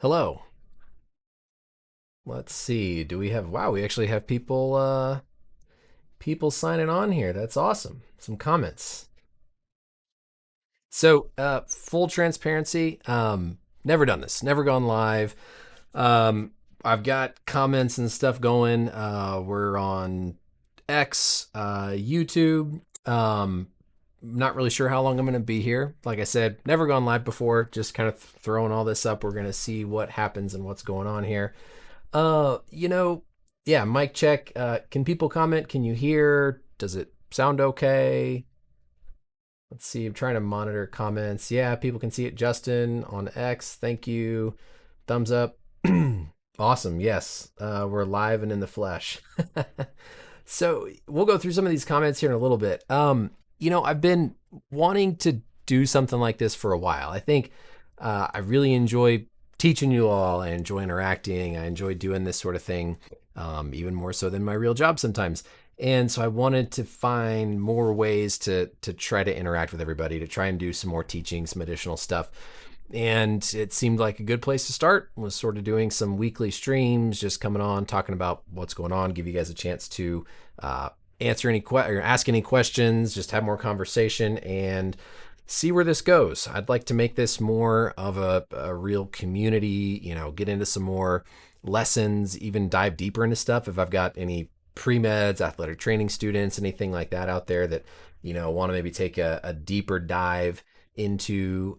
Hello. Let's see. Do we have wow, we actually have people signing on here. That's awesome. Some comments. So, full transparency, never done this. Never gone live. Um I've got comments and stuff going. We're on X, YouTube. Not really sure how long I'm going to be here. Like I said, never gone live before. Just kind of throwing all this up. We're going to see what happens and what's going on here. Uh, you know, yeah, mic check. Can people comment? Can you hear? Does it sound okay? Let's see. I'm trying to monitor comments. Yeah, people can see it. Justin on X, thank you. Thumbs up. Awesome. Yes, we're live and in the flesh. So we'll go through some of these comments here in a little bit. I've been wanting to do something like this for a while. I think I really enjoy teaching you all. I enjoy interacting. I enjoy doing this sort of thing, even more so than my real job sometimes. And so I wanted to find more ways to try to interact with everybody, to try and do some more teaching, some additional stuff. And it seemed like a good place to start was sort of doing some weekly streams, just coming on, talking about what's going on, give you guys a chance to answer any or ask any questions, just have more conversation and see where this goes. I'd like to make this more of a real community, get into some more lessons, even dive deeper into stuff. If I've got any pre-meds, athletic training students, anything like that out there that, want to maybe take a deeper dive into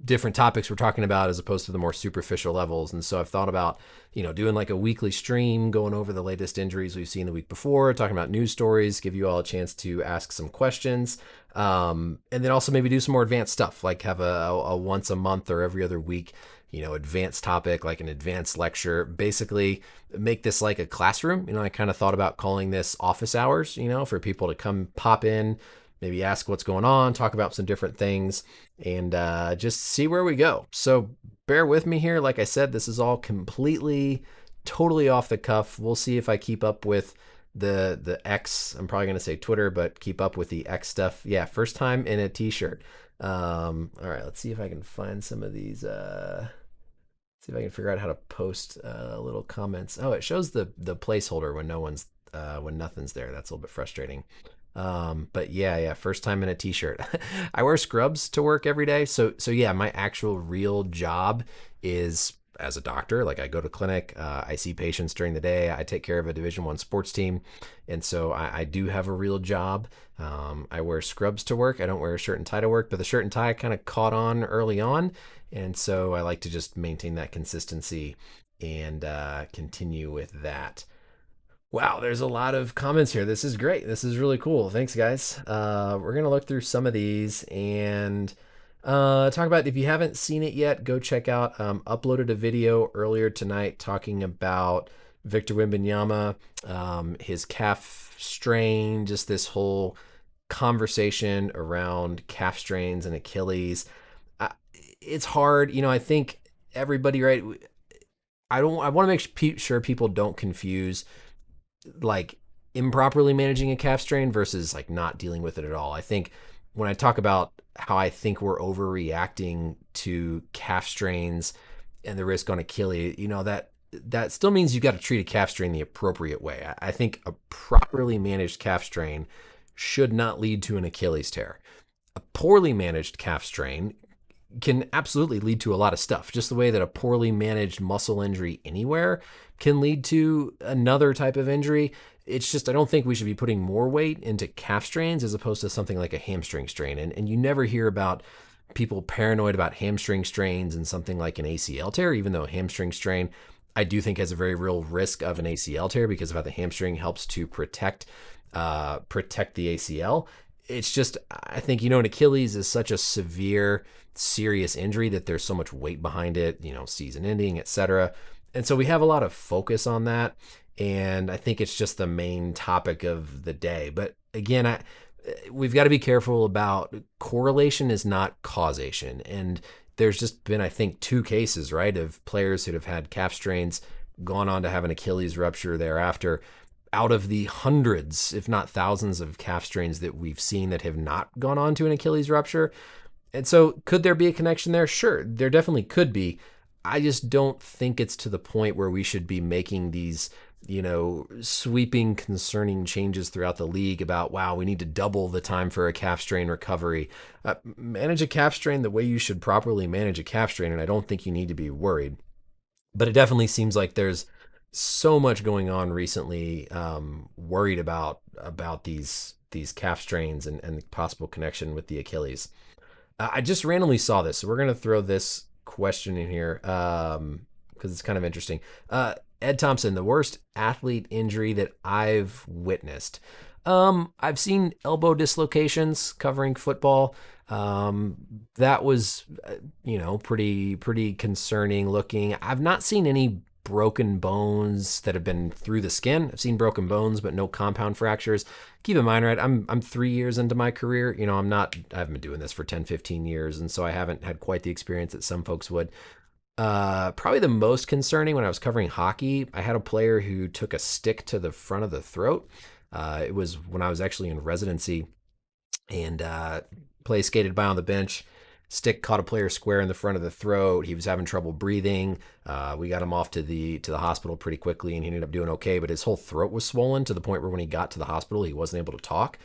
different topics we're talking about as opposed to the more superficial levels. And so I've thought about, doing like a weekly stream, going over the latest injuries we've seen the week before, talking about news stories, give you all a chance to ask some questions. And then also maybe do some more advanced stuff, like have a once a month or every other week, advanced topic, like an advanced lecture, basically make this like a classroom. I kind of thought about calling this office hours, for people to come pop in, maybe ask what's going on, talk about some different things, and just see where we go. So bear with me here. Like I said, this is all completely, totally off the cuff. We'll see if I keep up with the X. I'm probably going to say Twitter, but keep up with the X stuff. Yeah, first time in a t-shirt. All right, let's see if I can find some of these. See if I can figure out how to post little comments. Oh, it shows the placeholder when when nothing's there. That's a little bit frustrating. But yeah, first time in a t-shirt. I wear scrubs to work every day. So yeah, my actual real job is as a doctor. Like I go to clinic, I see patients during the day, I take care of a Division I sports team. And so I do have a real job. I wear scrubs to work. I don't wear a shirt and tie to work, but the shirt and tie kind of caught on early on. And so I like to just maintain that consistency and continue with that. Wow, there's a lot of comments here. This is great. This is really cool. Thanks, guys. We're going to look through some of these and talk about, if you haven't seen it yet, go check out. Uploaded a video earlier tonight talking about Victor Wembanyama, his calf strain, just this whole conversation around calf strains and Achilles. It's hard. I think everybody, right? I want to make sure people don't confuse like improperly managing a calf strain versus like not dealing with it at all. I think when I talk about how I think we're overreacting to calf strains and the risk on Achilles, that still means you've got to treat a calf strain the appropriate way. I think a properly managed calf strain should not lead to an Achilles tear. A poorly managed calf strain can absolutely lead to a lot of stuff, just the way that a poorly managed muscle injury anywhere can lead to another type of injury. It's just, I don't think we should be putting more weight into calf strains as opposed to something like a hamstring strain. And you never hear about people paranoid about hamstring strains and something like an ACL tear, even though a hamstring strain I do think has a very real risk of an ACL tear because of how the hamstring helps to protect the ACL. It's just, I think, an Achilles is such a severe, serious injury that there's so much weight behind it, season ending, etc. And so we have a lot of focus on that. And I think it's just the main topic of the day. But again, we've got to be careful about correlation is not causation. And there's just been, I think, 2 cases, right, of players that have had calf strains, gone on to have an Achilles rupture thereafter, out of the hundreds, if not thousands of calf strains that we've seen that have not gone on to an Achilles rupture. And so could there be a connection there? Sure, there definitely could be. I just don't think it's to the point where we should be making these, sweeping, concerning changes throughout the league about, wow, we need to double the time for a calf strain recovery. Manage a calf strain the way you should properly manage a calf strain, and I don't think you need to be worried. But it definitely seems like there's so much going on recently, worried about these calf strains and possible connection with the Achilles. I just randomly saw this, so we're gonna throw this question in here because it's kind of interesting. Ed Thompson, the worst athlete injury that I've witnessed. I've seen elbow dislocations covering football. That was, pretty concerning looking. I've not seen any broken bones that have been through the skin. I've seen broken bones, but no compound fractures. Keep in mind, right, I'm 3 years into my career. I haven't been doing this for 10, 15 years, and so I haven't had quite the experience that some folks would. Probably the most concerning when I was covering hockey, I had a player who took a stick to the front of the throat. It was when I was actually in residency, and play skated by on the bench. Stick caught a player square in the front of the throat. He was having trouble breathing. We got him off to the hospital pretty quickly, and he ended up doing okay. But his whole throat was swollen to the point where when he got to the hospital, he wasn't able to talk.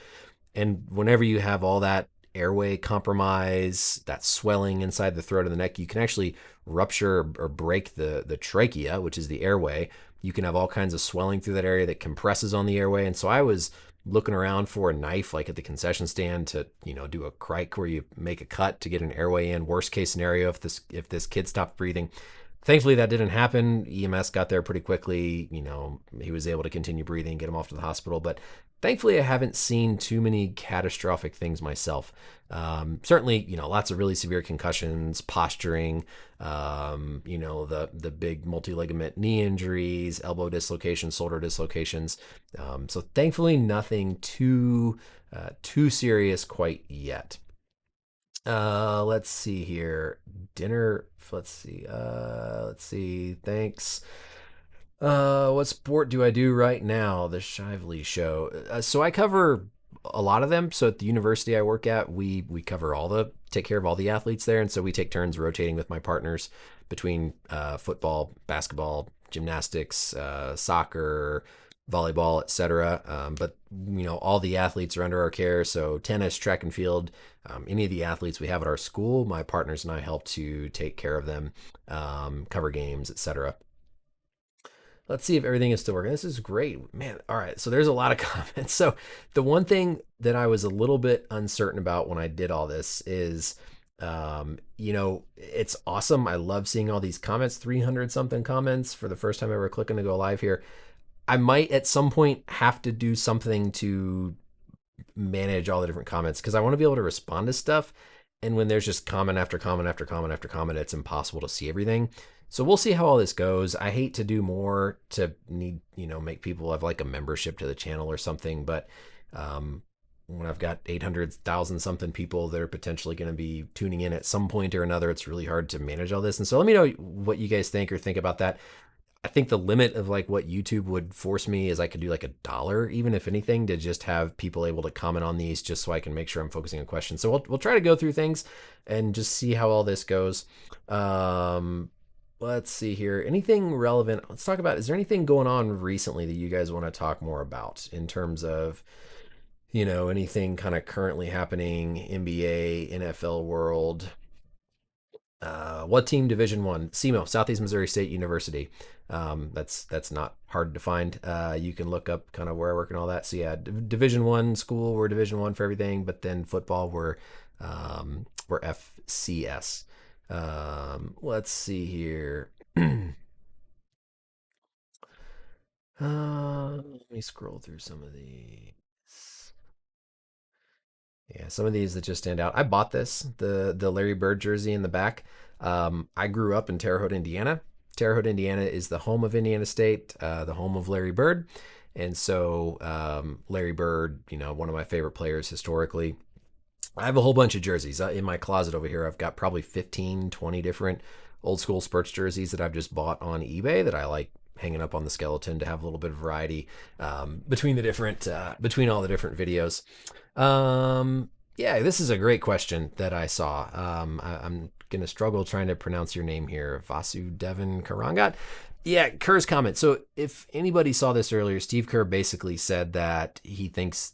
And whenever you have all that airway compromise, that swelling inside the throat and the neck, you can actually rupture or break the trachea, which is the airway. You can have all kinds of swelling through that area that compresses on the airway. And so I was looking around for a knife like at the concession stand to do a crike where you make a cut to get an airway in. Worst case scenario, if this kid stopped breathing. Thankfully that didn't happen. EMS got there pretty quickly. He was able to continue breathing, get him off to the hospital. But thankfully I haven't seen too many catastrophic things myself. Certainly, lots of really severe concussions, posturing, the big multi-ligament knee injuries, elbow dislocations, shoulder dislocations. So thankfully nothing too serious quite yet. Let's see here. Dinner. Let's see. Thanks. What sport do I do right now? The Shively Show. So I cover a lot of them. So at the university I work at, we cover take care of all the athletes there, and so we take turns rotating with my partners between football, basketball, gymnastics, soccer, volleyball, etc. But all the athletes are under our care. So tennis, track and field, any of the athletes we have at our school, my partners and I help to take care of them, cover games, etc. Let's see if everything is still working. This is great, man. All right, so there's a lot of comments. So the one thing that I was a little bit uncertain about when I did all this is, it's awesome. I love seeing all these comments, 300 something comments for the first time ever clicking to go live here. I might at some point have to do something to manage all the different comments because I want to be able to respond to stuff. And when there's just comment after comment after comment after comment, it's impossible to see everything. So we'll see how all this goes. I hate to do more to need, make people have like a membership to the channel or something. But when I've got 800,000 something people that are potentially going to be tuning in at some point or another, it's really hard to manage all this. And so let me know what you guys think or think about that. I think the limit of like what YouTube would force me is I could do like $1, even if anything, to just have people able to comment on these just so I can make sure I'm focusing on questions. So we'll try to go through things and just see how all this goes. Let's see here. Anything relevant? Let's talk about, is there anything going on recently that you guys want to talk more about in terms of, anything kind of currently happening, NBA, NFL world? What team? Division One, SEMO, Southeast Missouri State University. That's not hard to find. You can look up kind of where I work and all that. So yeah, Division One school, we're Division One for everything, but then football, we're FCS. Let's see here. Let me scroll through some of these. Yeah, some of these that just stand out. I bought the Larry Bird jersey in the back. I grew up in Terre Haute, Indiana. Terre Haute, Indiana is the home of Indiana State, the home of Larry Bird. And so Larry Bird, one of my favorite players historically. I have a whole bunch of jerseys in my closet over here. I've got probably 15, 20 different old school sports jerseys that I've just bought on eBay that I like hanging up on the skeleton to have a little bit of variety between all the different videos. Yeah, this is a great question that I saw. I'm gonna struggle trying to pronounce your name here, Vasudevan Karangat. Yeah, Kerr's comment. So if anybody saw this earlier, Steve Kerr basically said that he thinks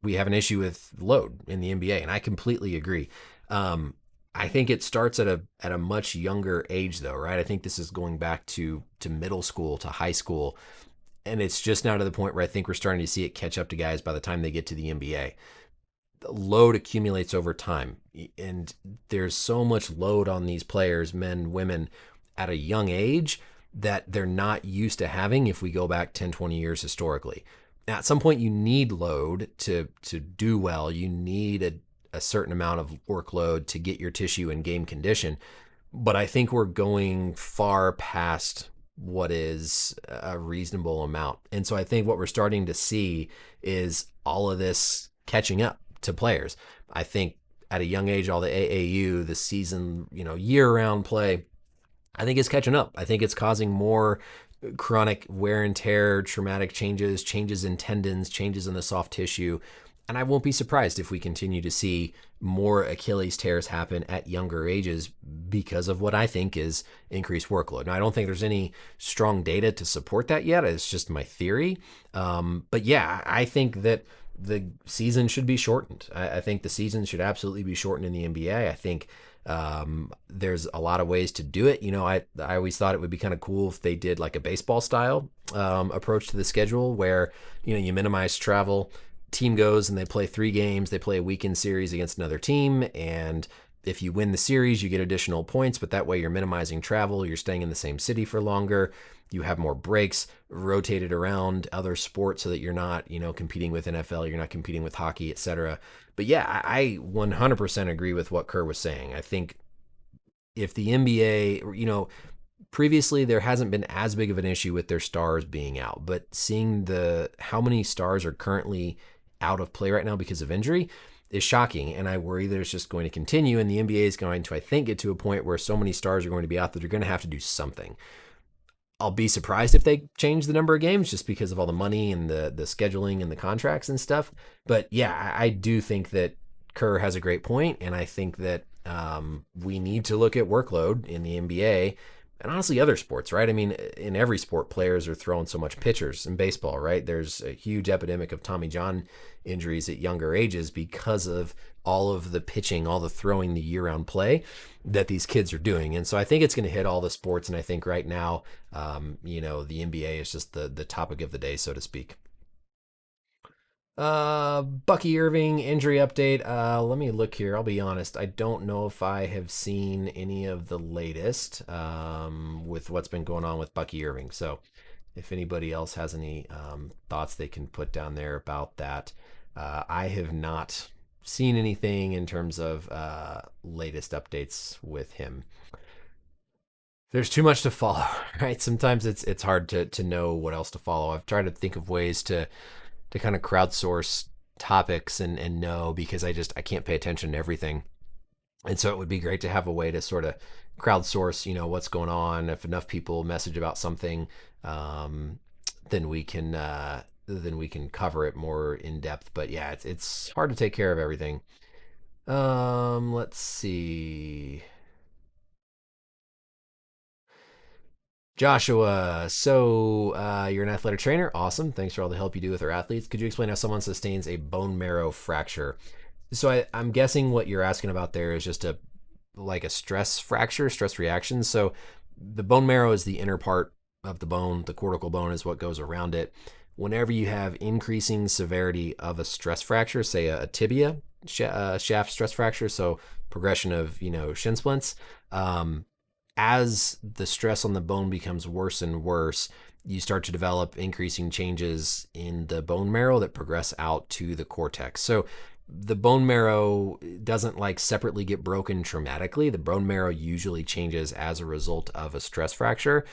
we have an issue with load in the NBA, and I completely agree. Um, I think it starts at a much younger age, though, right? I think this is going back to middle school to high school, and it's just now to the point where I think we're starting to see it catch up to guys by the time they get to the NBA. The load accumulates over time, and there's so much load on these players, men, women, at a young age that they're not used to having if we go back 10, 20 years historically. Now, at some point, you need load to do well. You need a certain amount of workload to get your tissue in game condition. But I think we're going far past what is a reasonable amount. And so I think what we're starting to see is all of this catching up to players. I think at a young age, all the AAU, the season, year round play, I think it's catching up. I think it's causing more chronic wear and tear, traumatic changes, changes in tendons, changes in the soft tissue. And I won't be surprised if we continue to see more Achilles tears happen at younger ages because of what I think is increased workload. Now, I don't think there's any strong data to support that yet. It's just my theory. But yeah, I think that the season should be shortened. I think the season should absolutely be shortened in the NBA. I think there's a lot of ways to do it. I always thought it would be kind of cool if they did like a baseball style approach to the schedule where, you minimize travel. Team goes and they play 3 games. They play a weekend series against another team. And if you win the series, you get additional points, but that way you're minimizing travel. You're staying in the same city for longer. You have more breaks rotated around other sports so that you're not, competing with NFL, you're not competing with hockey, etc. But yeah, I 100% agree with what Kerr was saying. I think if the NBA, previously there hasn't been as big of an issue with their stars being out, but seeing how many stars are currently out of play right now because of injury is shocking, and I worry that it's just going to continue, and the NBA is going to, I think, get to a point where so many stars are going to be out that they're going to have to do something. I'll be surprised if they change the number of games just because of all the money and the scheduling and the contracts and stuff. But yeah, I do think that Kerr has a great point, and I think that we need to look at workload in the NBA and honestly other sports, right? I mean, in every sport, players are throwing so much pitchers. In baseball, right? There's a huge epidemic of Tommy John injuries at younger ages because of all of the pitching, all the throwing, the year-round play that these kids are doing. And so I think it's going to hit all the sports. And I think right now, the NBA is just the topic of the day, so to speak. Bucky Irving injury update. Let me look here. I'll be honest. I don't know if I have seen any of the latest with what's been going on with Bucky Irving. So if anybody else has any thoughts they can put down there about that. I have not seen anything in terms of latest updates with him. There's too much to follow, right? Sometimes it's hard to know what else to follow. I've tried to think of ways to kind of crowdsource topics and know because I can't pay attention to everything. And so it would be great to have a way to sort of crowdsource, what's going on. If enough people message about something, then we can cover it more in depth. But yeah, it's hard to take care of everything. Let's see. Joshua, so you're an athletic trainer. Awesome. Thanks for all the help you do with our athletes. Could you explain how someone sustains a bone marrow fracture? So I'm guessing what you're asking about there is just like a stress fracture, stress reaction. So the bone marrow is the inner part of the bone. The cortical bone is what goes around it. Whenever you have increasing severity of a stress fracture, say a tibia shaft stress fracture, so progression of shin splints, as the stress on the bone becomes worse and worse, you start to develop increasing changes in the bone marrow that progress out to the cortex. So the bone marrow doesn't like separately get broken traumatically. The bone marrow usually changes as a result of a stress fracture.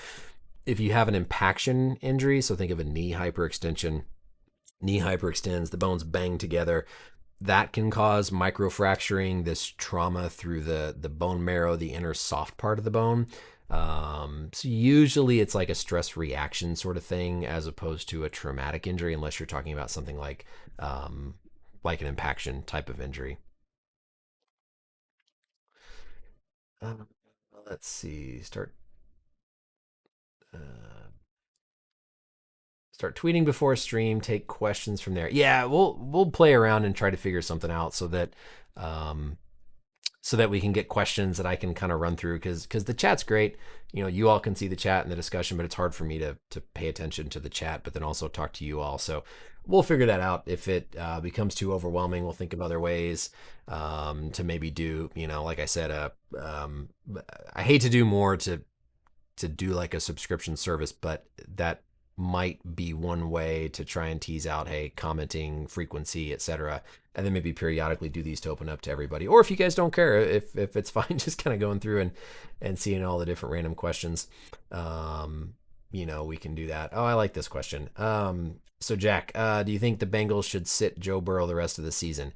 If you have an impaction injury, so think of a knee hyperextension, knee hyperextends, the bones bang together, that can cause microfracturing, this trauma through the bone marrow, the inner soft part of the bone. So usually it's like a stress reaction sort of thing as opposed to a traumatic injury, unless you're talking about something like an impaction type of injury. Uh, let's see. Uh, start tweeting before a stream. Take questions from there. Yeah, we'll play around and try to figure something out um, so that we can get questions that I can kind of run through because the chat's great. You all can see the chat and the discussion, but it's hard for me to pay attention to the chat, but then also talk to you all. So we'll figure that out. If it becomes too overwhelming, we'll think of other ways to maybe do. Like I said, I hate to do more to do like a subscription service, but that might be one way to try and tease out, hey, commenting frequency, etc. And then maybe periodically do these to open up to everybody. Or if you guys don't care, if it's fine, just kind of going through and seeing all the different random questions, we can do that. Oh, I like this question. So Jack, do you think the Bengals should sit Joe Burrow the rest of the season?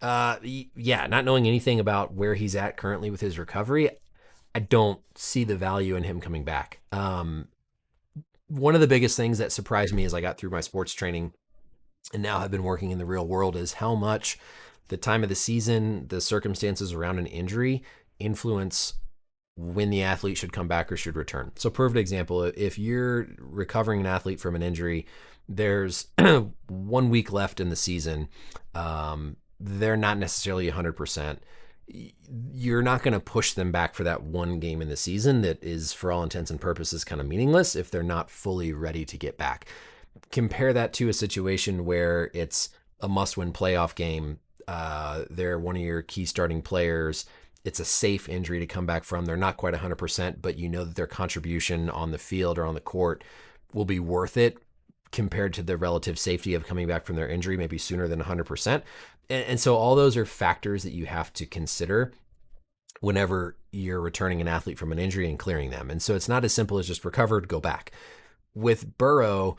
Yeah, not knowing anything about where he's at currently with his recovery, I don't see the value in him coming back. One of the biggest things that surprised me as I got through my sports training and now have been working in the real world is how much the time of the season, the circumstances around an injury influence when the athlete should come back or should return. So perfect example, if you're recovering an athlete from an injury, there's 1 week left in the season. They're not necessarily 100%. You're not going to push them back for that one game in the season that is, for all intents and purposes, kind of meaningless if they're not fully ready to get back. Compare that to a situation where it's a must-win playoff game. They're one of your key starting players. It's a safe injury to come back from. They're not quite 100%, but you know that their contribution on the field or on the court will be worth it compared to the relative safety of coming back from their injury, maybe sooner than 100%. And so all those are factors that you have to consider whenever you're returning an athlete from an injury and clearing them. And so it's not as simple as just recovered, go back. With Burrow,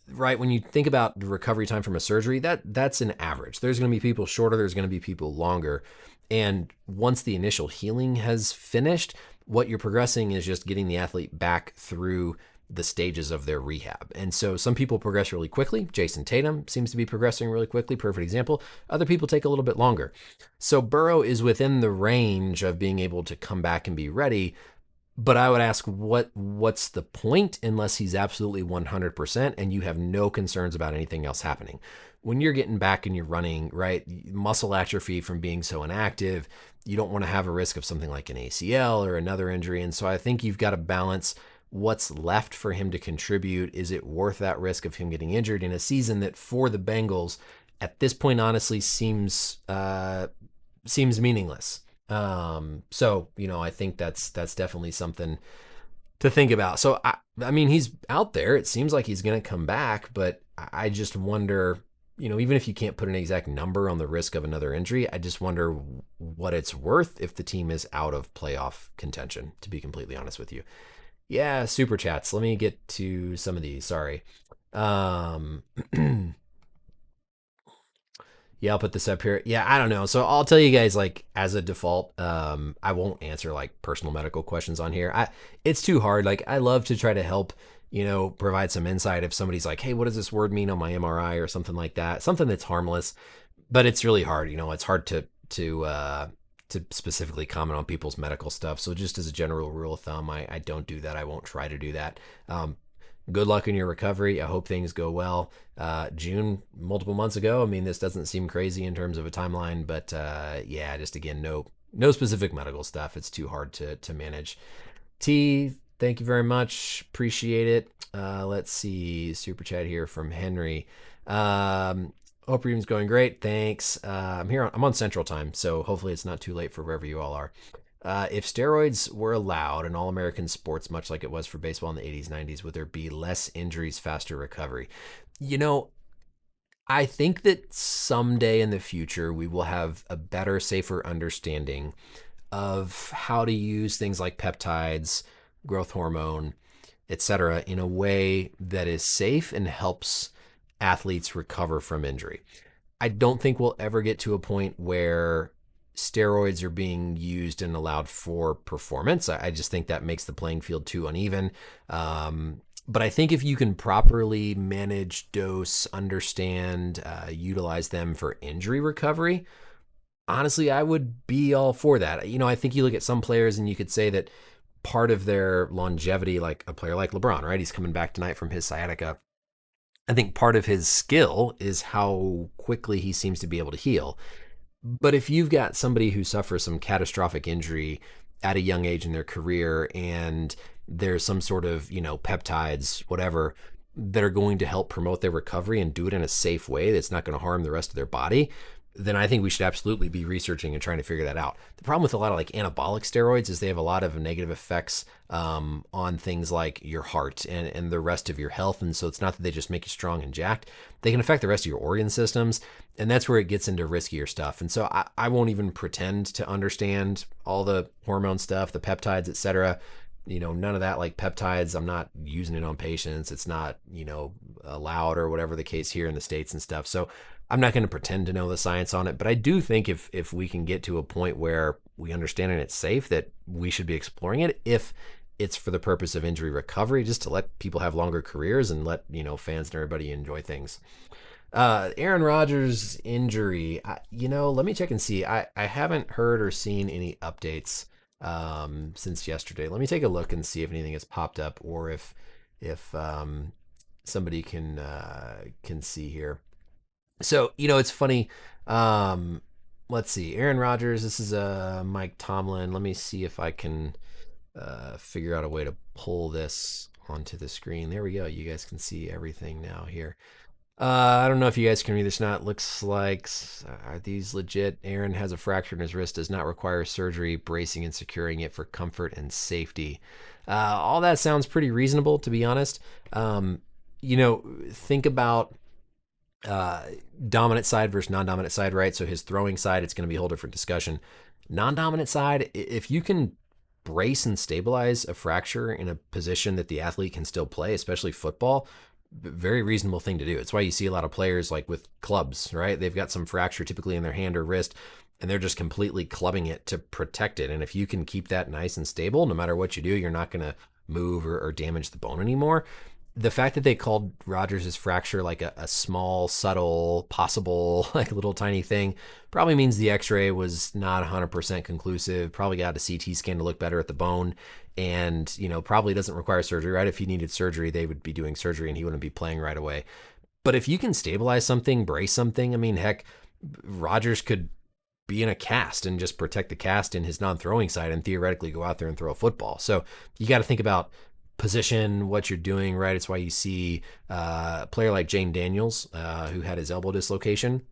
right, when you think about the recovery time from a surgery, that's an average. There's going to be people shorter, there's going to be people longer. And once the initial healing has finished, what you're progressing is just getting the athlete back through the stages of their rehab. And so some people progress really quickly. Jason Tatum seems to be progressing really quickly. Perfect example. Other people take a little bit longer. So Burrow is within the range of being able to come back and be ready. But I would ask what's the point unless he's absolutely 100% and you have no concerns about anything else happening. When you're getting back and you're running, right, muscle atrophy from being so inactive, you don't want to have a risk of something like an ACL or another injury. And so I think you've got to balance what's left for him to contribute. Is it worth that risk of him getting injured in a season that for the Bengals at this point honestly seems meaningless? So I think that's definitely something to think about. So I mean he's out there. It seems like he's going to come back, but I just wonder, even if you can't put an exact number on the risk of another injury, I just wonder what it's worth if the team is out of playoff contention, to be completely honest with you. Yeah, super chats. Let me get to some of these. Sorry. Um, yeah, I'll put this up here. Yeah, I don't know. So I'll tell you guys, like, as a default, I won't answer like personal medical questions on here. It's too hard. Like, I love to try to help, provide some insight if somebody's like, hey, what does this word mean on my MRI or something like that? Something that's harmless, but it's really hard. It's hard to specifically comment on people's medical stuff. So just as a general rule of thumb, I don't do that. I won't try to do that. Good luck in your recovery. I hope things go well. June, multiple months ago. I mean, this doesn't seem crazy in terms of a timeline, but yeah, just again, no specific medical stuff. It's too hard to manage. T, thank you very much. Appreciate it. Let's see, super chat here from Henry. Hope your evening's going great. Thanks. I'm on Central Time, so hopefully it's not too late for wherever you all are. If steroids were allowed in all American sports, much like it was for baseball in the 80s, 90s, would there be less injuries, faster recovery? I think that someday in the future we will have a better, safer understanding of how to use things like peptides, growth hormone, etc., in a way that is safe and helps athletes recover from injury. I don't think we'll ever get to a point where steroids are being used and allowed for performance. I just think that makes the playing field too uneven. But I think if you can properly manage dose, understand, utilize them for injury recovery, honestly, I would be all for that. I think you look at some players and you could say that part of their longevity, like a player like LeBron, right? He's coming back tonight from his sciatica. I think part of his skill is how quickly he seems to be able to heal. But if you've got somebody who suffers some catastrophic injury at a young age in their career and there's some sort of, peptides, whatever, that are going to help promote their recovery and do it in a safe way that's not going to harm the rest of their body, then I think we should absolutely be researching and trying to figure that out. The problem with a lot of like anabolic steroids is they have a lot of negative effects on things like your heart and the rest of your health. And so it's not that they just make you strong and jacked, they can affect the rest of your organ systems. And that's where it gets into riskier stuff. And so I won't even pretend to understand all the hormone stuff, the peptides, et cetera. None of that, like peptides, I'm not using it on patients. It's not, allowed or whatever the case here in the States and stuff. So I'm not going to pretend to know the science on it, but I do think if we can get to a point where we understand and it's safe, that we should be exploring it if it's for the purpose of injury recovery, just to let people have longer careers and let, fans and everybody enjoy things. Aaron Rodgers injury, let me check and see. I haven't heard or seen any updates since yesterday. Let me take a look and see if anything has popped up or if somebody can see here. So, it's funny. Let's see. Aaron Rodgers, this is Mike Tomlin. Let me see if I can figure out a way to pull this onto the screen. There we go. You guys can see everything now here. I don't know if you guys can read this or not. Looks like, are these legit? Aaron has a fracture in his wrist, does not require surgery, bracing and securing it for comfort and safety. All that sounds pretty reasonable, to be honest. Think about dominant side versus non-dominant side, right? So his throwing side, it's going to be a whole different discussion. Non-dominant side, if you can brace and stabilize a fracture in a position that the athlete can still play, especially football, very reasonable thing to do. It's why you see a lot of players like with clubs, right? They've got some fracture typically in their hand or wrist, and they're just completely clubbing it to protect it. And if you can keep that nice and stable, no matter what you do, you're not going to move or damage the bone anymore. The fact that they called Rodgers' fracture like a small, subtle, possible, like little tiny thing probably means the x-ray was not 100% conclusive, probably got a CT scan to look better at the bone, and, probably doesn't require surgery, right? If he needed surgery, they would be doing surgery and he wouldn't be playing right away. But if you can stabilize something, brace something, I mean, heck, Rodgers could be in a cast and just protect the cast in his non-throwing side and theoretically go out there and throw a football. So you got to think about position, what you're doing, right? It's why you see a player like Jane Daniels, who had his elbow dislocation,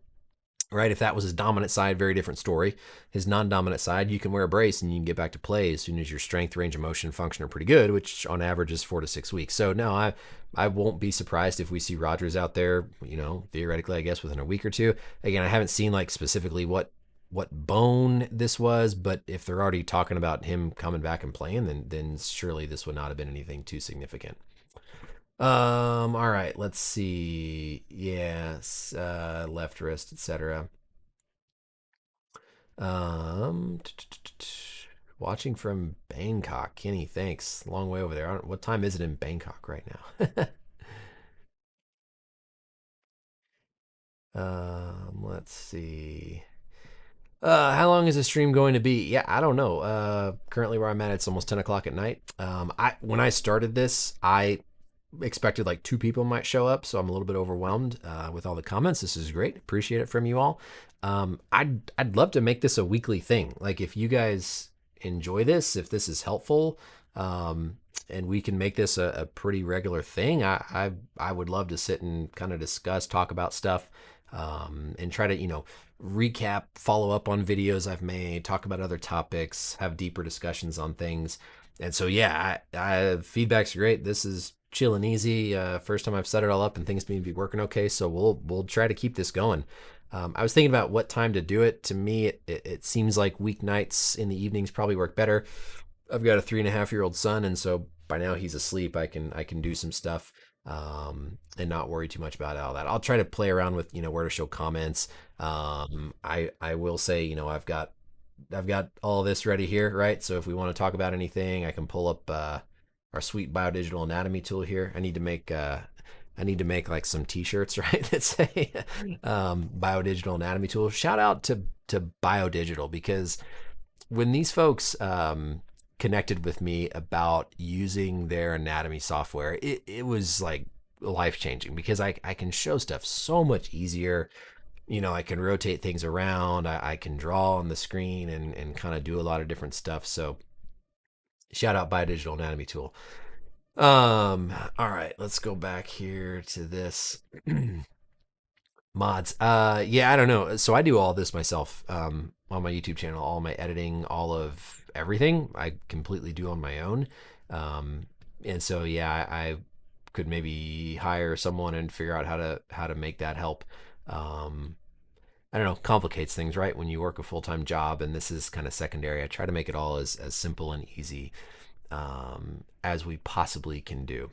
right? If that was his dominant side, very different story. His non-dominant side, you can wear a brace and you can get back to play as soon as your strength, range of motion, and function are pretty good, which on average is 4 to 6 weeks. So no, I won't be surprised if we see Rodgers out there, theoretically, I guess within a week or two. Again, I haven't seen like specifically what bone this was, but if they're already talking about him coming back and playing, then surely this would not have been anything too significant. All right, let's see. Yes, left wrist, etc. Watching from Bangkok, Kenny. Thanks. Long way over there. What time is it in Bangkok right now? Let's see. How long is the stream going to be? Yeah, I don't know. Currently where I'm at, it's almost 10 o'clock at night. When I started this, I expected like 2 people might show up, so I'm a little bit overwhelmed with all the comments. This is great. Appreciate it from you all. I'd love to make this a weekly thing. Like if you guys enjoy this, if this is helpful, and we can make this a pretty regular thing, I would love to sit and kind of discuss, talk about stuff, and try to recap, follow up on videos I've made, talk about other topics, have deeper discussions on things. And so yeah, feedback's great. This is chill and easy. First time I've set it all up and things seem to be working okay. So we'll try to keep this going. I was thinking about what time to do it. To me, it seems like weeknights in the evenings probably work better. I've got a 3.5-year-old son, and so by now he's asleep. I can do some stuff and not worry too much about all that. I'll try to play around with where to show comments. I will say I've got all this ready here, right? So if we want to talk about anything, I can pull up our sweet biodigital anatomy tool here. I need to make like some t-shirts, right, that say biodigital anatomy tool. Shout out to to Biodigital, because when these folks connected with me about using their anatomy software, it was like life changing, because I can show stuff so much easier. I can rotate things around. I can draw on the screen and kind of do a lot of different stuff. So shout out Biodigital Anatomy Tool. All right, let's go back here to this. Mods. Yeah, I don't know. So I do all this myself on my YouTube channel, all my editing, all of everything I completely do on my own. And so yeah, I could maybe hire someone and figure out how to make that help. I don't know, complicates things, right? When you work a full-time job and this is kind of secondary, I try to make it all as simple and easy as we possibly can do.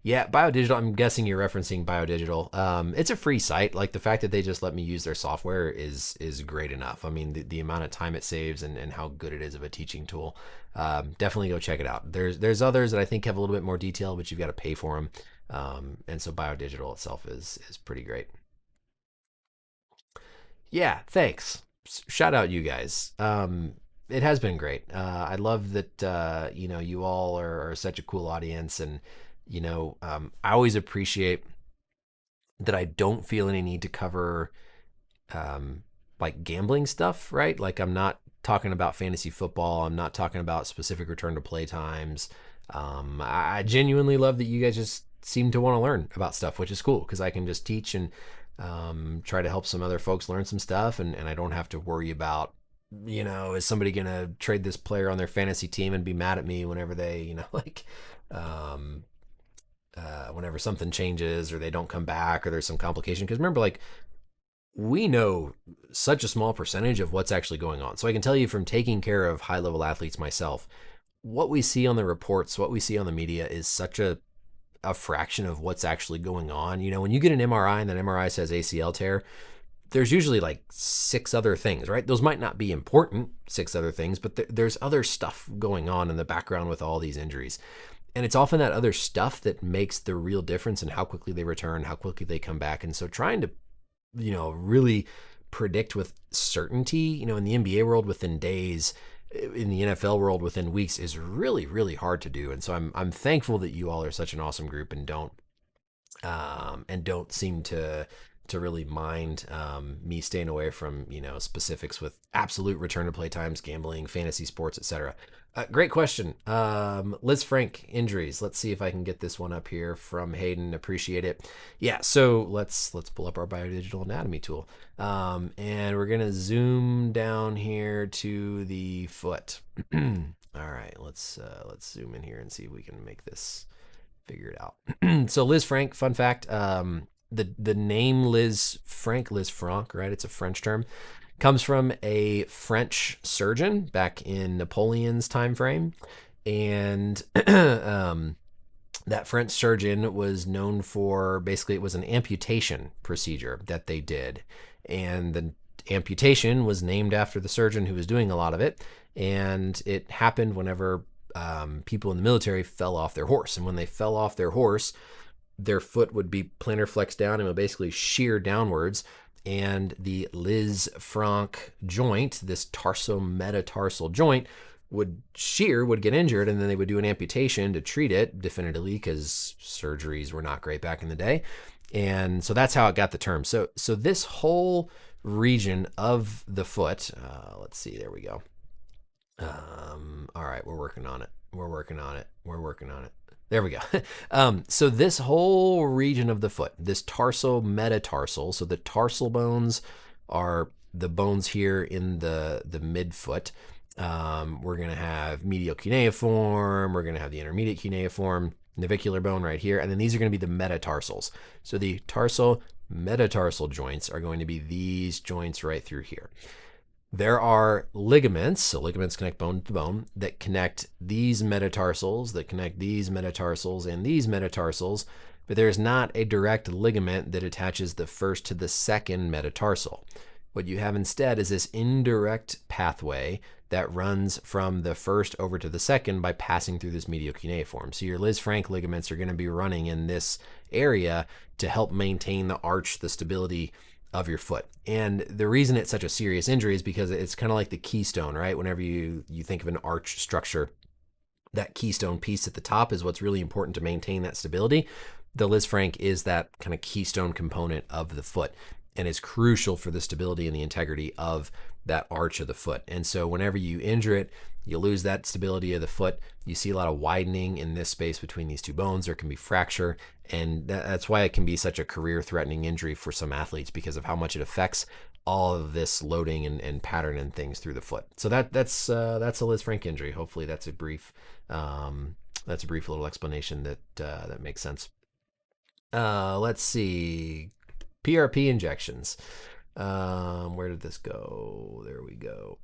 Yeah, Biodigital, I'm guessing you're referencing Biodigital. It's a free site. Like, the fact that they just let me use their software is great enough. I mean, the amount of time it saves and how good it is of a teaching tool. Definitely go check it out. There's others that I think have a little bit more detail, but you've got to pay for them. And so Biodigital itself is pretty great. Yeah, thanks. Shout out you guys. It has been great. I love that you all are such a cool audience, and I always appreciate that I don't feel any need to cover like gambling stuff, right? Like, I'm not talking about fantasy football. I'm not talking about specific return to play times. I genuinely love that you guys just seem to want to learn about stuff, which is cool, because I can just teach and try to help some other folks learn some stuff, and I don't have to worry about, is somebody gonna trade this player on their fantasy team and be mad at me whenever they, whenever something changes or they don't come back or there's some complication. Because remember, like, we know such a small percentage of what's actually going on. So I can tell you from taking care of high-level athletes myself, what we see on the reports, what we see on the media is such a fraction of what's actually going on. When you get an MRI and that MRI says ACL tear, there's usually like 6 other things, right? Those might not be important, 6 other things, but there's other stuff going on in the background with all these injuries. And it's often that other stuff that makes the real difference in how quickly they return, how quickly they come back. And so trying to, really predict with certainty, in the NBA world within days, in the NFL world within weeks, is really, really hard to do. And so I'm thankful that you all are such an awesome group and don't seem to really mind me staying away from specifics with absolute return to play times, gambling, fantasy sports, etc. Great question. Lisfranc injuries. Let's see if I can get this one up here from Hayden. Appreciate it. Yeah, so let's pull up our Biodigital Anatomy tool. And we're gonna zoom down here to the foot. All right, let's zoom in here and see if we can make this figure it out. So Lisfranc, fun fact, the name Lisfranc, right? It's a French term. Comes from a French surgeon back in Napoleon's time frame. And that French surgeon was known for, basically, it was an amputation procedure that they did. And the amputation was named after the surgeon who was doing a lot of it. And it happened whenever people in the military fell off their horse. And when they fell off their horse, their foot would be plantar flexed down and would basically shear downwards. And the Lisfranc joint, this tarsometatarsal joint, would get injured, and then they would do an amputation to treat it definitively, because surgeries were not great back in the day. And so that's how it got the term. So this whole region of the foot, let's see, there we go. All right, we're working on it. There we go. So this whole region of the foot, this tarsometatarsal, so the tarsal bones are the bones here in the midfoot. We're going to have medial cuneiform, we're going to have the intermediate cuneiform, navicular bone right here, and then these are going to be the metatarsals. So the tarsometatarsal joints are going to be these joints right through here. There are ligaments, so ligaments connect bone to bone, that connect these metatarsals, and these metatarsals, but there's not a direct ligament that attaches the first to the second metatarsal. What you have instead is this indirect pathway that runs from the first over to the second by passing through this medial cuneiform. So your Lisfranc ligaments are going to be running in this area to help maintain the arch, the stability of your foot. And the reason it's such a serious injury is because it's kind of like the keystone, right? Whenever you think of an arch structure, that keystone piece at the top is what's really important to maintain that stability. The Lisfranc is that kind of keystone component of the foot and is crucial for the stability and the integrity of that arch of the foot. And so whenever you injure it, you lose that stability of the foot. You see a lot of widening in this space between these two bones. There can be fracture, and that's why it can be such a career-threatening injury for some athletes, because of how much it affects all of this loading and pattern and things through the foot. So that's a Lisfranc injury. Hopefully that's a brief little explanation that makes sense. Let's see, PRP injections. Where did this go? There we go.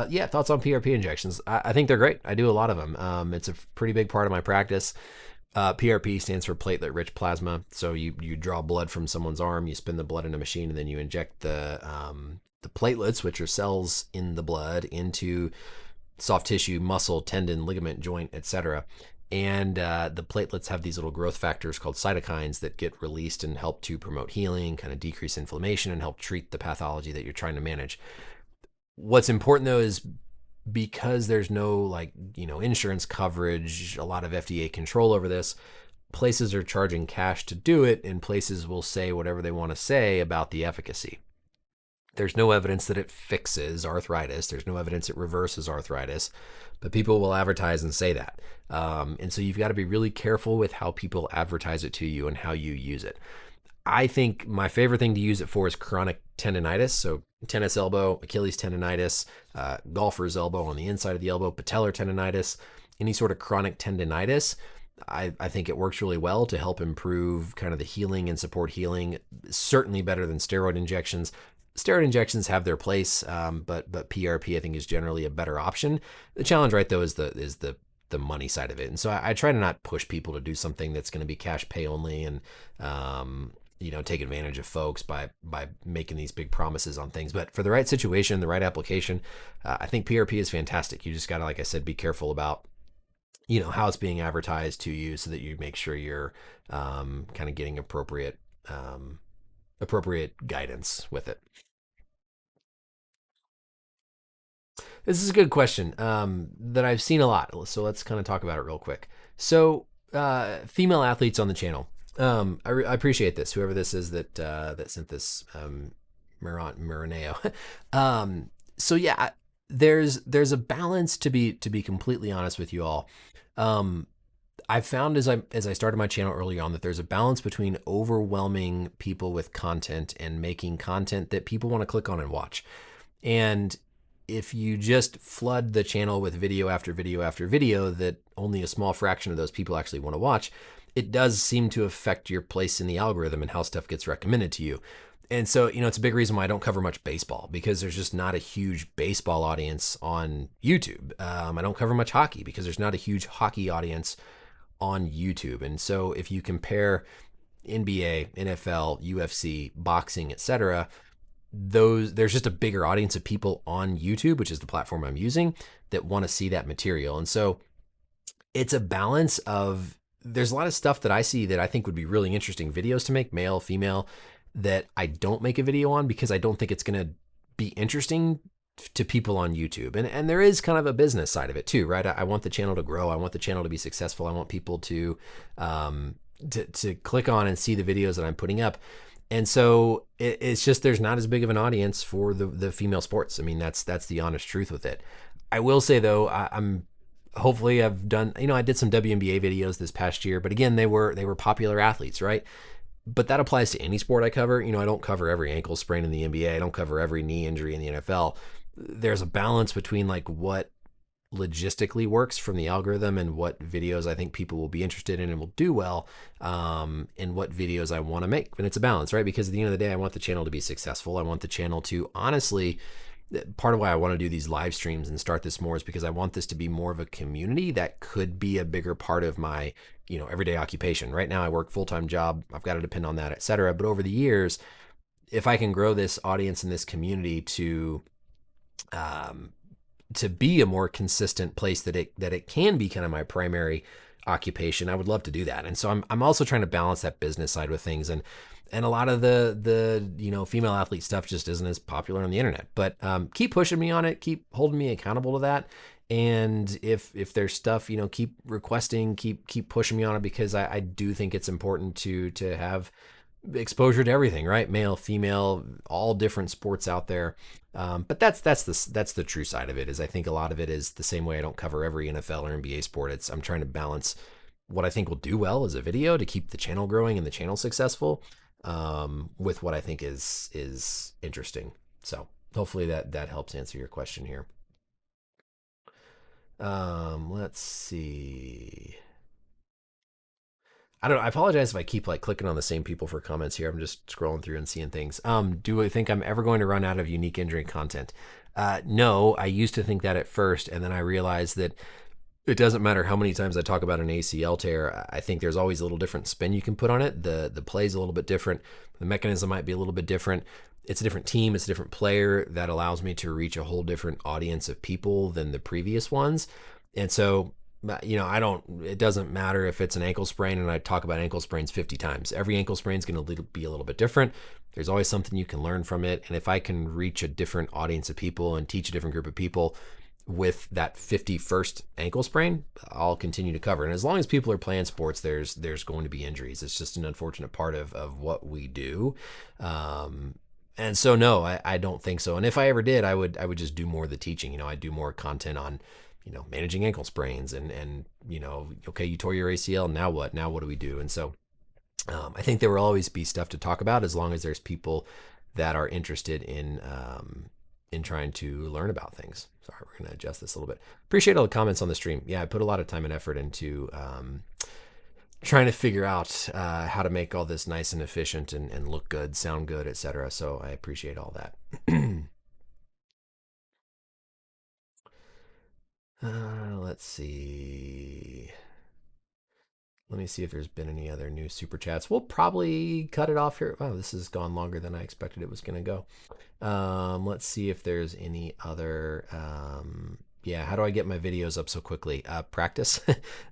Yeah, thoughts on PRP injections. I think they're great. I do a lot of them. It's a pretty big part of my practice. PRP stands for platelet-rich plasma. So you draw blood from someone's arm, you spin the blood in a machine, and then you inject the platelets, which are cells in the blood, into soft tissue, muscle, tendon, ligament, joint, etc. And the platelets have these little growth factors called cytokines that get released and help to promote healing, kind of decrease inflammation, and help treat the pathology that you're trying to manage. What's important, though, is because there's no insurance coverage, a lot of FDA control over this, places are charging cash to do it, and places will say whatever they want to say about the efficacy. There's no evidence that it fixes arthritis. There's no evidence it reverses arthritis, but people will advertise and say that. And so you've got to be really careful with how people advertise it to you and how you use it. I think my favorite thing to use it for is chronic tendonitis. So tennis elbow, Achilles tendonitis, golfer's elbow on the inside of the elbow, patellar tendonitis, any sort of chronic tendonitis. I think it works really well to help improve kind of the healing and support healing. Certainly better than steroid injections. Steroid injections have their place, but PRP I think is generally a better option. The challenge, right, though, is the money side of it. And so I try to not push people to do something that's going to be cash pay only and take advantage of folks by making these big promises on things. But for the right situation, the right application, I think PRP is fantastic. You just got to, like I said, be careful about how it's being advertised to you so that you make sure you're kind of getting appropriate guidance with it. This is a good question that I've seen a lot. So let's kind of talk about it real quick. So female athletes on the channel. I appreciate this. Whoever this is that sent this Maraneo. So yeah, there's a balance, to be completely honest with you all. I've found as I started my channel early on that there's a balance between overwhelming people with content and making content that people want to click on and watch. And if you just flood the channel with video after video after video that only a small fraction of those people actually want to watch, it does seem to affect your place in the algorithm and how stuff gets recommended to you. And so, it's a big reason why I don't cover much baseball, because there's just not a huge baseball audience on YouTube. I don't cover much hockey because there's not a huge hockey audience on YouTube. And so if you compare NBA, NFL, UFC, boxing, etc., there's just a bigger audience of people on YouTube, which is the platform I'm using, that want to see that material. And so it's a balance of, there's a lot of stuff that I see that I think would be really interesting videos to make, male, female, that I don't make a video on because I don't think it's going to be interesting to people on YouTube. And there is kind of a business side of it too, right? I want the channel to grow. I want the channel to be successful. I want people to click on and see the videos that I'm putting up. And so it's just, there's not as big of an audience for the female sports. I mean, that's the honest truth with it. I will say though, hopefully I've done, I did some WNBA videos this past year, but again, they were popular athletes, right? But that applies to any sport I cover. I don't cover every ankle sprain in the NBA. I don't cover every knee injury in the NFL. There's a balance between what logistically works from the algorithm and what videos I think people will be interested in and will do well, and what videos I want to make. And it's a balance, right? Because at the end of the day, I want the channel to be successful. I want the channel to, honestly, part of why I want to do these live streams and start this more is because I want this to be more of a community that could be a bigger part of my, everyday occupation. Right now I work full-time job. I've got to depend on that, etc. But over the years, if I can grow this audience and this community to be a more consistent place that it can be kind of my primary occupation, I would love to do that. And so I'm also trying to balance that business side with things. And And a lot of the female athlete stuff just isn't as popular on the internet. But keep pushing me on it. Keep holding me accountable to that. And if there's stuff, keep requesting, keep pushing me on it, because I do think it's important to have exposure to everything, right? Male, female, all different sports out there. But that's the true side of it. Is I think a lot of it is the same way I don't cover every NFL or NBA sport. I'm trying to balance what I think will do well as a video to keep the channel growing and the channel successful, with what I think is interesting. So hopefully that helps answer your question here. Let's see. I don't know. I apologize if I keep like clicking on the same people for comments here. I'm just scrolling through and seeing things. Do I think I'm ever going to run out of unique injury content? No, I used to think that at first, and then I realized that it doesn't matter how many times I talk about an ACL tear. I think there's always a little different spin you can put on it. The play's a little bit different. The mechanism might be a little bit different. It's a different team. It's a different player that allows me to reach a whole different audience of people than the previous ones. And so, it doesn't matter if it's an ankle sprain and I talk about ankle sprains 50 times. Every ankle sprain is going to be a little bit different. There's always something you can learn from it. And if I can reach a different audience of people and teach a different group of people with that 51st ankle sprain, I'll continue to cover. And as long as people are playing sports, there's going to be injuries. It's just an unfortunate part of what we do. And so, no, I don't think so. And if I ever did, I would just do more of the teaching. I'd do more content on, managing ankle sprains and, okay, you tore your ACL. Now what? Now what do we do? And so I think there will always be stuff to talk about as long as there's people that are interested in trying to learn about things. Sorry, we're going to adjust this a little bit. Appreciate all the comments on the stream. Yeah, I put a lot of time and effort into trying to figure out how to make all this nice and efficient and look good, sound good, etc. So I appreciate all that. Let's see. Let me see if there's been any other new super chats. We'll probably cut it off here. Oh, this has gone longer than I expected it was going to go. Let's see if there's any other. Yeah, how do I get my videos up so quickly? Practice.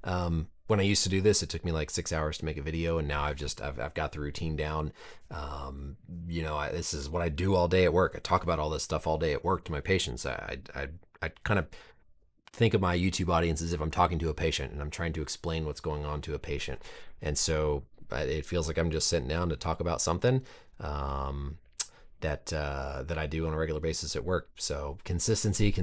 When I used to do this, it took me like 6 hours to make a video, and now I've got the routine down. This is what I do all day at work. I talk about all this stuff all day at work to my patients. I kind of think of my YouTube audience as if I'm talking to a patient and I'm trying to explain what's going on to a patient. And so it feels like I'm just sitting down to talk about something that I do on a regular basis at work. So consistency.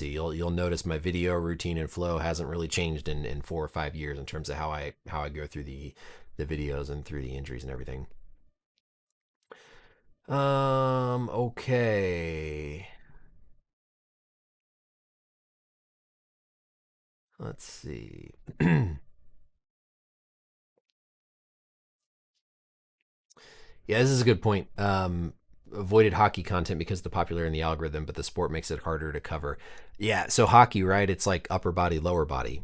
You'll notice my video routine and flow hasn't really changed in 4 or 5 years in terms of how I go through the videos and through the injuries and everything. Okay. Let's see. Yeah, this is a good point. Avoided hockey content because the popular in the algorithm, but the sport makes it harder to cover. Yeah, so hockey, right? It's like upper body, lower body.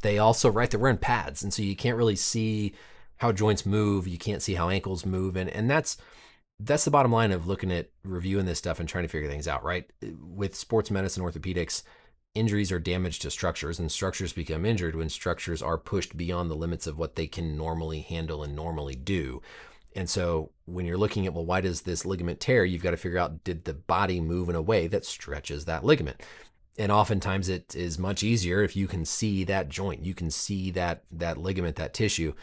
They also, right, they're wearing pads, and so you can't really see how joints move. You can't see how ankles move, and that's the bottom line of looking at reviewing this stuff and trying to figure things out, right? With sports medicine, orthopedics, injuries are damage to structures, and structures become injured when structures are pushed beyond the limits of what they can normally handle and normally do. And so when you're looking at, well, why does this ligament tear? You've got to figure out, did the body move in a way that stretches that ligament? And oftentimes it is much easier if you can see that joint, you can see that ligament, that tissue.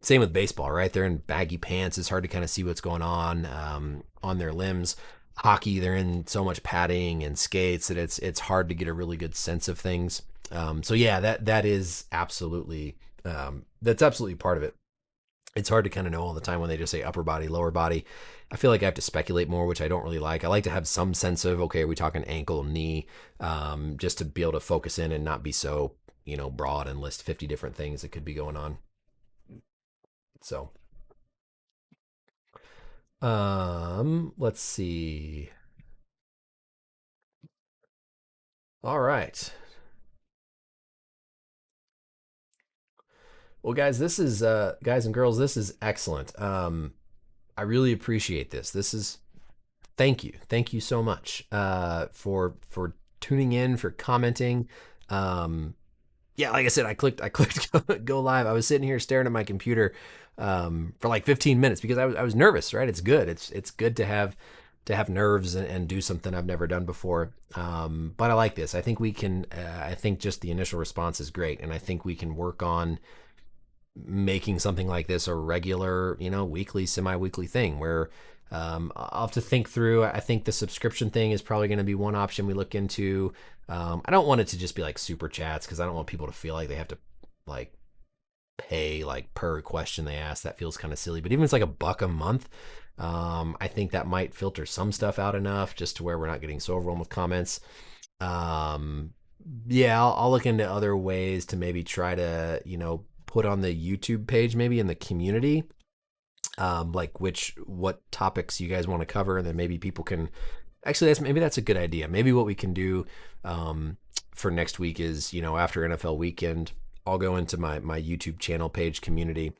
Same with baseball, right? They're in baggy pants. It's hard to kind of see what's going on their limbs. Hockey, they're in so much padding and skates that it's hard to get a really good sense of things. So yeah, that is absolutely that's absolutely part of it. It's hard to kind of know all the time when they just say upper body, lower body. I feel like I have to speculate more, which I don't really like. I like to have some sense of, okay, are we talking ankle, knee, just to be able to focus in and not be so, broad and list 50 different things that could be going on. So, let's see. All right. Well, guys, this is guys and girls, this is excellent. I really appreciate this. Thank you so much for tuning in, for commenting. Yeah, like I said, I clicked go live. I was sitting here staring at my computer for like 15 minutes because I was nervous. Right, it's good. It's good to have nerves and do something I've never done before. But I like this. I think we can. I think just the initial response is great, and I think we can work on making something like this a regular, weekly, semi-weekly thing where I'll have to think through. I think the subscription thing is probably going to be one option we look into. I don't want it to just be like super chats because I don't want people to feel like they have to like pay like per question they ask. That feels kind of silly. But even if it's like $1 a month, I think that might filter some stuff out enough just to where we're not getting so overwhelmed with comments. Um, yeah, I'll look into other ways to maybe try to, put on the YouTube page, maybe in the community, like what topics you guys want to cover, and then maybe people can actually that's a good idea. Maybe what we can do for next week is, after NFL weekend, I'll go into my YouTube channel page community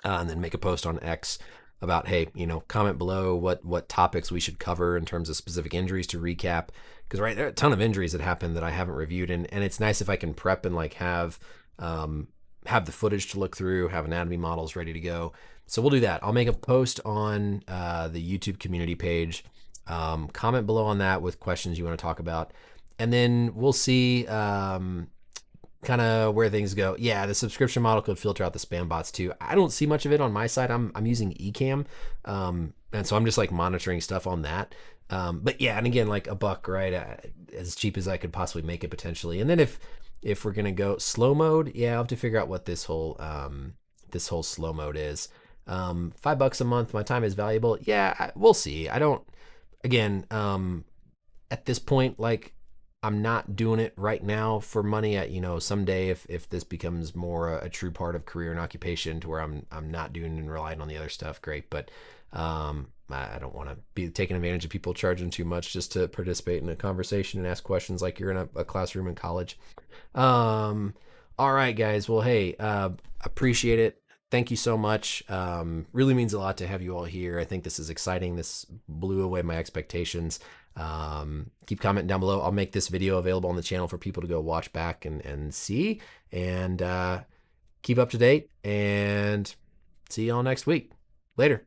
and then make a post on X about, hey, comment below what topics we should cover in terms of specific injuries to recap. Because right, there are a ton of injuries that happened that I haven't reviewed, and it's nice if I can prep and like have the footage to look through, have anatomy models ready to go. So we'll do that. I'll make a post on the YouTube community page. Comment below on that with questions you want to talk about, and then we'll see kind of where things go. Yeah, the subscription model could filter out the spam bots too. I don't see much of it on my side. I'm using Ecamm, and so I'm just like monitoring stuff on that. But yeah, and again, like $1, right? As cheap as I could possibly make it potentially. And then if we're gonna go slow mode, yeah, I'll have to figure out what this whole slow mode is. $5 a month, my time is valuable. Yeah, we'll see. I don't. Again, at this point, like, I'm not doing it right now for money. Someday if this becomes more a true part of career and occupation to where I'm not doing and relying on the other stuff, great. But I don't want to be taking advantage of people charging too much just to participate in a conversation and ask questions like you're in a classroom in college. All right, guys. Well, hey, appreciate it. Thank you so much. Really means a lot to have you all here. I think this is exciting. This blew away my expectations. Keep commenting down below. I'll make this video available on the channel for people to go watch back and see, and keep up to date, and see y'all next week. Later.